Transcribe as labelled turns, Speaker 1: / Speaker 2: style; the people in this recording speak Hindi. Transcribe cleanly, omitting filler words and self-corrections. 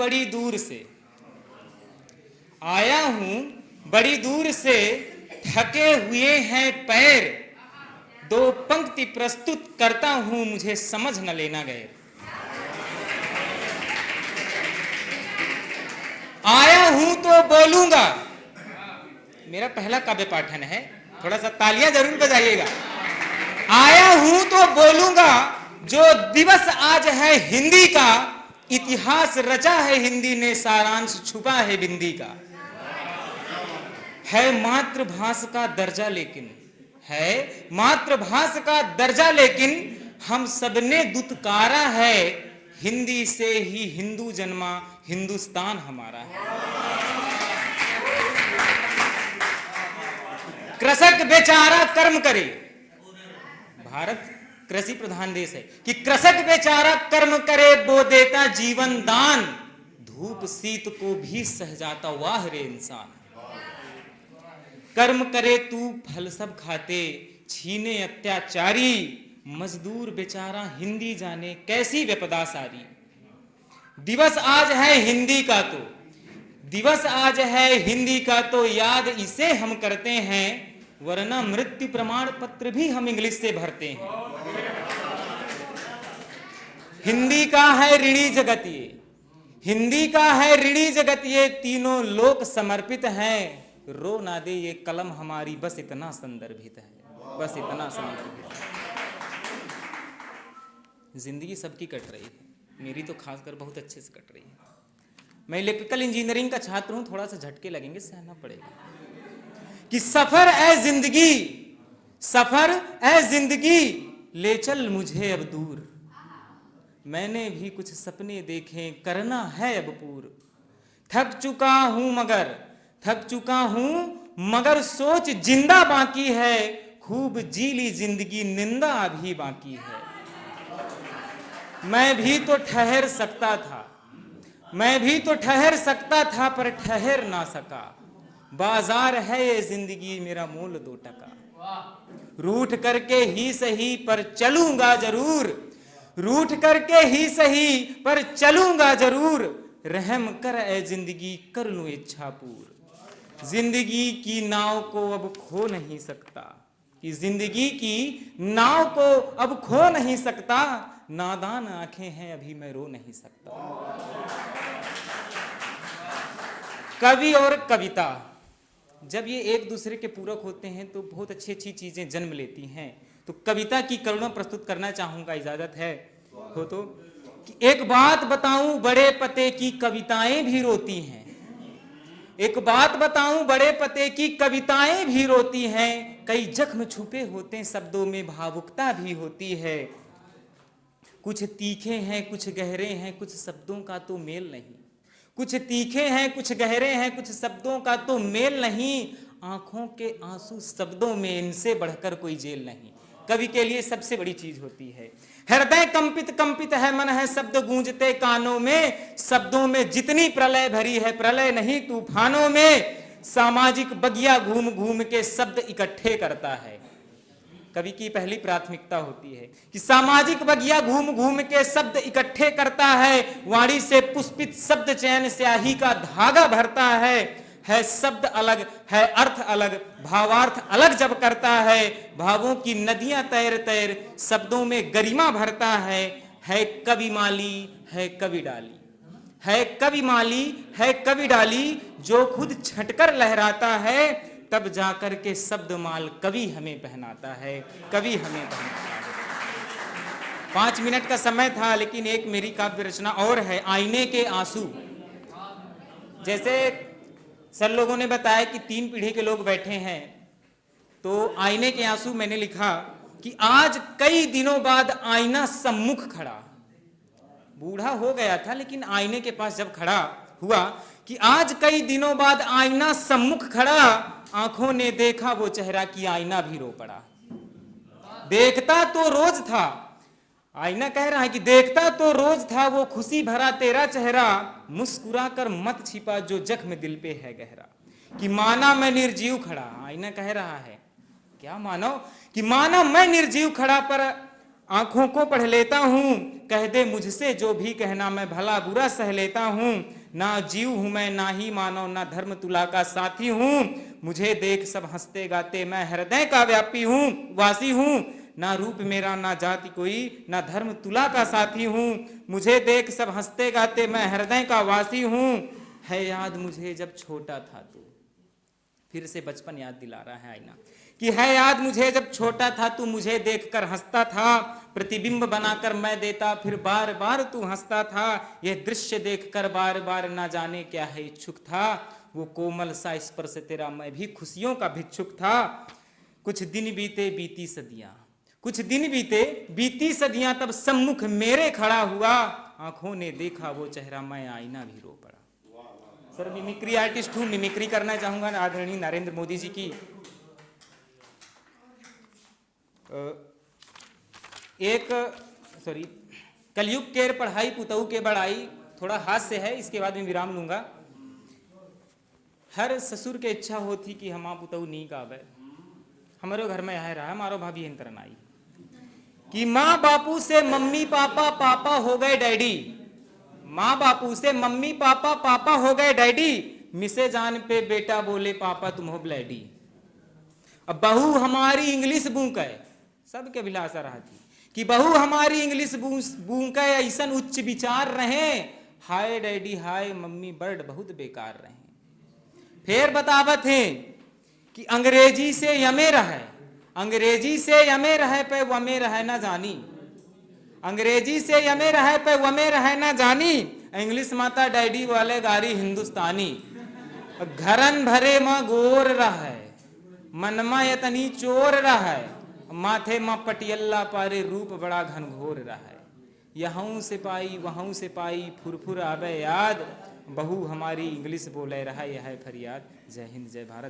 Speaker 1: बड़ी दूर से, आया हूं बड़ी दूर से, थके हुए हैं पैर, दो पंक्ति प्रस्तुत करता हूं, मुझे समझ न लेना गए। आया हूं तो बोलूंगा, मेरा पहला काव्य पाठन है, थोड़ा सा तालियां जरूर बजाइएगा। आया हूं तो बोलूंगा, जो दिवस आज है हिंदी का, इतिहास रचा है हिंदी ने, सारांश छुपा है बिंदी का। है मातृभाषा का दर्जा लेकिन, है मातृभाषा का दर्जा लेकिन, हम सबने दुत्कारा है, हिंदी से ही हिंदू जन्मा, हिंदुस्तान हमारा है। कृषक बेचारा कर्म करे, भारत कृषि प्रधान देश है, कि कृषक बेचारा कर्म करे, वो देता जीवन दान, धूप शीत को भी सह जाता, वाह रे इंसान। कर्म करे तू फल सब खाते, छीने अत्याचारी, मजदूर बेचारा हिंदी जाने, कैसी विपदा सारी। दिवस आज है हिंदी का तो, दिवस आज है हिंदी का तो, याद इसे हम करते हैं, वरना मृत्यु प्रमाण पत्र भी हम इंग्लिश से भरते हैं। हिंदी का है ऋणी जगत ये, हिंदी का है ऋणी जगत ये, तीनों लोक समर्पित हैं, रो ना दे ये कलम हमारी, बस इतना संदर्भित है, बस इतना संदर्भित है। जिंदगी सबकी कट रही है, मेरी तो खासकर बहुत अच्छे से कट रही है। मैं इलेक्ट्रिकल इंजीनियरिंग का छात्र हूं, थोड़ा सा झटके लगेंगे, सहना पड़ेगा। कि सफर ए जिंदगी, सफर ए जिंदगी, ले चल मुझे अब दूर, मैंने भी कुछ सपने देखे, करना है अब पूर। थक चुका हूं मगर, थक चुका हूं मगर, सोच जिंदा बाकी है, खूब जी ली जिंदगी, निंदा अभी बाकी है। मैं भी तो ठहर सकता था, मैं भी तो ठहर सकता था, पर ठहर ना सका, बाजार है ये जिंदगी, मेरा मोल 2 टका। रूठ करके ही सही पर चलूंगा जरूर, रूठ करके ही सही पर चलूंगा जरूर, रहम कर ए जिंदगी, कर लूं इच्छा पूर। जिंदगी की नाव को अब खो नहीं सकता, कि जिंदगी की नाव को अब खो नहीं सकता, नादान आंखें हैं अभी मैं रो नहीं सकता। कवि और कविता जब ये एक दूसरे के पूरक होते हैं तो बहुत अच्छी अच्छी चीजें जन्म लेती हैं। तो कविता की करुणा प्रस्तुत करना चाहूंगा, इजाजत है हो तो। कि एक बात बताऊं, बड़े पते की कविताएं भी रोती हैं, एक बात बताऊं, बड़े पते की कविताएं भी रोती हैं, कई जख्म छुपे होते हैं शब्दों में, भावुकता भी होती है। कुछ तीखे हैं कुछ गहरे हैं, कुछ शब्दों का तो मेल नहीं, कुछ तीखे हैं कुछ गहरे हैं, कुछ शब्दों का तो मेल नहीं, आंखों के आंसू शब्दों में, इनसे बढ़कर कोई जेल नहीं। कवि के लिए सबसे बड़ी चीज होती है हृदय कंपित, कंपित है मन है शब्द गूंजते कानों में, शब्दों में जितनी प्रलय भरी है, प्रलय नहीं तूफानों में। सामाजिक बगिया घूम घूम के शब्द इकट्ठे करता है, कवि की पहली प्राथमिकता होती है कि सामाजिक बगिया घूम घूम के शब्द इकट्ठे करता है, वाणी से पुष्पित शब्द चयन स्याही का धागा भरता है शब्द अलग है अर्थ अलग, भावार्थ अलग जब करता है, भावों की नदियां तैर तैर शब्दों में गरिमा भरता है कवि माली है कवि डाली, है कवि माली है कवि डाली, जो खुद छटकर लहराता है, तब जाकर के शब्द माल कवि हमें पहनाता है, कवि हमें पहनाता है। 5 मिनट का समय था, लेकिन एक मेरी काव्य रचना और है, आईने के आंसू। जैसे सर लोगों ने बताया कि 3 पीढ़ी के लोग बैठे हैं, तो आईने के आंसू मैंने लिखा कि आज कई दिनों बाद आईना सम्मुख खड़ा, बूढ़ा हो गया था लेकिन आईने के पास जब खड़ा हुआ, कि आज कई दिनों बाद आईना सम्मुख खड़ा, आंखों ने देखा वो चेहरा कि आईना भी रो पड़ा। देखता तो रोज था, आईना कह रहा है कि देखता तो रोज था वो खुशी भरा तेरा चेहरा, मुस्कुरा कर मत छिपा जो जख्म दिल पे है गहरा। कि माना मैं निर्जीव खड़ा, आईना कह रहा है क्या मानो, कि माना मैं निर्जीव खड़ा, पर आंखों को पढ़ लेता हूँ, कह दे मुझसे जो भी कहना, मैं भला बुरा सह लेता हूँ। ना जीव हूं मैं, ना ही मानव, ना धर्म तुला का साथी हूँ। मुझे देख सब हंसते गाते, मैं हृदय का व्यापी हूँ, वासी हूँ। ना रूप मेरा, ना जाति कोई, ना धर्म तुला का साथी हूँ। मुझे देख सब हंसते गाते, मैं हृदय का वासी हूँ। है याद मुझे जब छोटा था तू, फिर से बचपन याद दिला रहा है आईना, कि है याद मुझे जब छोटा था तू, मुझे देखकर हंसता था। प्रतिबिंब बनाकर मैं देता, फिर बार बार तू हंसता था। यह दृश्य देखकर बार बार ना जाने क्या है इच्छुक था। वो कोमल सा स्पर्श तेरा, मैं भी खुशियों का भिक्षुक था। कुछ दिन बीते बीती सदियां, कुछ दिन बीते बीती सदियां, तब सम्मुख मेरे खड़ा हुआ। आंखों ने देखा वो चेहरा, मैं आईना भी रो पड़ा। सर मिमिक्री आर्टिस्ट हूं, मिमिक्री करना चाहूंगा आदरणीय नरेंद्र मोदी जी की। कलयुग केर पढ़ाई पुतऊ के बड़ाई, थोड़ा हास्य है, इसके बाद मैं विराम लूंगा। हर ससुर के इच्छा होती कि हमा पुतऊ नी गावे, हमारे घर में यह रहा, हमारो भाभी इन तरह आई कि माँ बापू से मम्मी पापा, पापा हो गए डैडी। माँ बापू से मम्मी पापा, पापा हो गए डैडी। मिसे जान पे बेटा बोले, पापा तुम हो ब्लैडी। अब बहू हमारी इंग्लिश बूक है, सबके अभिलाषा रहा थी कि बहू हमारी इंग्लिश बूक है, ऐसन उच्च विचार रहे। हाय डैडी हाय मम्मी बर्ड बहुत बेकार रहे। फिर बतावत है कि अंग्रेजी से यमे रहे, अंग्रेजी से यमे रहे पे वमे रहे ना जानी। अंग्रेजी से यमे रहे पे वमे रहे ना जानी। इंग्लिश माता डैडी वाले गारी हिंदुस्तानी। घरन भरे माँ गोर रहे, मनमा यतनी चोर रहे। माथे माँ पटियल्ला पारे, रूप बड़ा घनघोर रहे। यहूं से पाई वहूं से पाई, फुरफुर आवे याद। बहू हमारी इंग्लिश बोले रहा, यह है फरियाद। जय हिंद जय भारत।